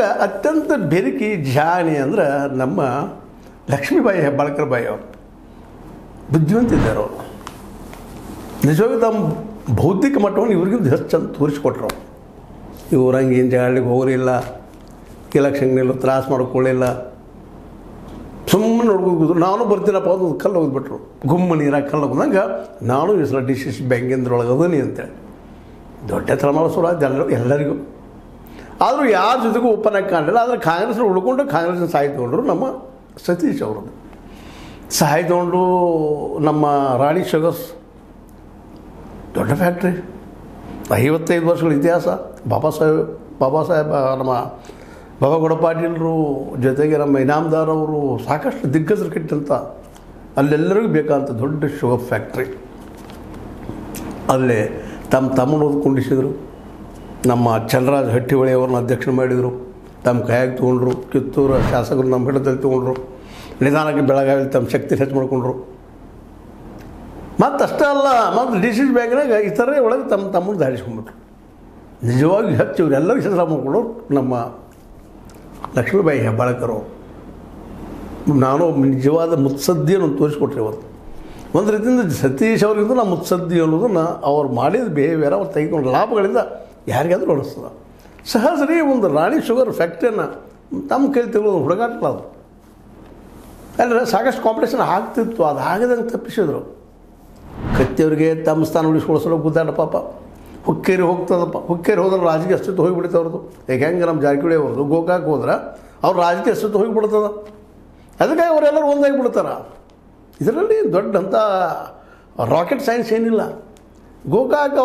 ಅದ್ರೊಳಗೆ ಅತ್ಯಂತ ಬೆರಕಿ ಜಾಣಿ ಅಂದ್ರೆ ನಮ್ಮ ಲಕ್ಷ್ಮೀಬಾಯಿ ಹೆಬ್ಬಾಳ್ಕರ್ ಬಾಯಿ ಅವರು ಬುದ್ಧಿವಂತಿದ್ದಾರೆ ಅವರು. ನಿಜವಾಗಿ ತಮ್ಮ ಬೌದ್ಧಿಕ ಮಟ್ಟವನ್ನು ಇವ್ರಿಗಿಂತ ಹೆಚ್ಚು ಚಂದ ತೋರಿಸ್ಕೊಟ್ರು. ಇವ್ರಂಗೆ ಏನು ಜಾಗಲಿಕ್ಕೆ ಹೋಗಲಿಲ್ಲ, ಎಲೆಕ್ಷನ್ನೆಲ್ಲೂ ತ್ರಾಸ ಮಾಡ್ಕೊಳ್ಳಿಲ್ಲ, ಸುಮ್ಮನೆ ನೋಡ್ಕೋದು. ನಾನು ಬರ್ತೀನಪ್ಪ ಒಂದು ಕಲ್ಲು ಹೋಗ್ಬಿಟ್ರು, ಗುಮ್ಮ ನೀರಾಗ ಕಲ್ಲು ಹೋದಂಗೆ ನಾನು ಈ ಸಲ DCC ಬ್ಯಾಂಕಿಂದ್ರೊಳಗೆ ಅದೀನಿ ಅಂತೇಳಿ ದೊಡ್ಡ ತಲೆಮಾರು ಎಲ್ಲರಿಗೂ. ಆದರೂ ಯಾರ ಜೊತೆಗೂ ಓಪನ್ ಆಗಿ ಕಾಣಲಿಲ್ಲ. ಆದರೆ ಕಾಂಗ್ರೆಸ್ ಉಳ್ಕೊಂಡು ಕಾಂಗ್ರೆಸ್ನ ಸಹಾಯ ತೊಗೊಂಡ್ರು ನಮ್ಮ ಸತೀಶ್ ಅವ್ರದ್ದು. ಸಹಾಯ ತೊಗೊಂಡು ನಮ್ಮ ರಾಣಿ ಶುಗರ್ಸ್ ದೊಡ್ಡ ಫ್ಯಾಕ್ಟ್ರಿ, 55 ವರ್ಷಗಳ ಇತಿಹಾಸ. ಬಾಬಾ ಸಾಹೇಬ್ ನಮ್ಮ ಬಾಬಾಗೌಡ ಪಾಟೀಲರು ಜೊತೆಗೆ ನಮ್ಮ ಇನಾಮದಾರ್ ಅವರು ಸಾಕಷ್ಟು ದಿಗ್ಗಜರು ಕಟ್ಟಿದಂಥ ಅಲ್ಲೆಲ್ಲರಿಗೂ ಬೇಕಾದಂಥ ದೊಡ್ಡ ಶುಗರ್ ಫ್ಯಾಕ್ಟ್ರಿ. ಅಲ್ಲೇ ತಮ್ಮನ್ನು ಓದ್ಕೊಂಡಿಸಿದರು. ನಮ್ಮ ಚಂದ್ರರಾಜ್ ಹಟ್ಟಿಹೊಳಿ ಅವ್ರನ್ನ ಅಧ್ಯಕ್ಷ ಮಾಡಿದರು. ತಮ್ಮ ಕೈಯಾಗಿ ತೊಗೊಂಡ್ರು. ಕಿತ್ತೂರು ಶಾಸಕರು ನಮ್ಮ ಹಿಡಿದಲ್ಲಿ ತೊಗೊಂಡ್ರು. ನಿಧಾನಕ್ಕೆ ಬೆಳಗಾವಿ ತಮ್ಮ ಶಕ್ತಿ ಹೆಚ್ಚು ಮಾಡಿಕೊಂಡ್ರು. ಮತ್ತು ಅಷ್ಟೇ ಅಲ್ಲ, ಮತ್ತು DCC ಬ್ಯಾಂಕ್ನಾಗ ಇತರೆ ಒಳಗೆ ತಮ್ಮನ್ನು ಧಾರಿಸ್ಕೊಂಡ್ಬಿಟ್ರು. ನಿಜವಾಗಿ ಹೆಚ್ಚು ಇವರೆಲ್ಲರಿಗೂ ಹೆಸರು ಮಾಡಿಕೊಂಡು ನಮ್ಮ ಲಕ್ಷ್ಮೀಬಾಯಿ ಹೆಬ್ಬಾಳ್ಕರ್ ಅವರು. ನಾನು ನಿಜವಾದ ಮುತ್ಸದ್ದಿಯನ್ನು ತೋರಿಸ್ಕೊಟ್ರಿ ಇವತ್ತು. ಒಂದು ರೀತಿಯಿಂದ ಸತೀಶ್ ಅವ್ರಿಗಿಂತ ನಾವು ಮುತ್ಸದ್ದಿ ಅನ್ನೋದನ್ನು ಅವ್ರು ಮಾಡಿದ ಬಿಹೇವಿಯರ್, ಅವ್ರು ತೆಗೆದುಕೊಂಡು ಲಾಭಗಳಿಂದ ಯಾರಿಗಾದ್ರೂ ಅನಿಸ್ತದೆ. ಸಹಜರಿ ಒಂದು ರಾಣಿ ಶುಗರ್ ಫ್ಯಾಕ್ಟ್ರಿಯನ್ನು ತಮ್ಮ ಕೈಲಿ ತೆಗೆದು ಹುಡುಗಾಟಲ್ಲ ಅದು. ಅಲ್ಲದೆ ಸಾಕಷ್ಟು ಕಾಂಪಿಟೇಷನ್ ಆಗ್ತಿತ್ತು, ಅದು ಆಗದಂಗೆ ತಪ್ಪಿಸಿದ್ರು. ಕತ್ತಿಯವ್ರಿಗೆ ತಮ್ಮ ಸ್ಥಾನ ಉಳಿಸ್ಕೊಳಿಸಲು ಗುದ್ದಾಡ ಪಾಪ. ಹುಕ್ಕೇರಿ ಹೋಗ್ತದಪ್ಪ. ಹುಕ್ಕೇರಿ ಹೋದ್ರೆ ರಾಜಕೀಯ ಅಸ್ತಿತ್ವ ಹೋಗಿಬಿಡುತ್ತೆ ಅವ್ರದ್ದು. ಈಗ ಹೆಂಗೆ ನಮ್ಮ ಜಾರಕಿಹೊಳಿ ಅವ್ರದ್ದು ಗೋಕಾಕ್ ಹೋದ್ರೆ ಅವ್ರ ರಾಜಕೀಯ ಅಸ್ತಿತ್ವ ಹೋಗಿಬಿಡ್ತದೆ. ಅದಕ್ಕಾಗಿ ಅವರೆಲ್ಲರೂ ಒಂದಾಗಿ ಬಿಡ್ತಾರೆ. ಇದರಲ್ಲಿ ದೊಡ್ಡಂಥ ರಾಕೆಟ್ ಸೈನ್ಸ್ ಏನಿಲ್ಲ. ಗೋಕಾಕ್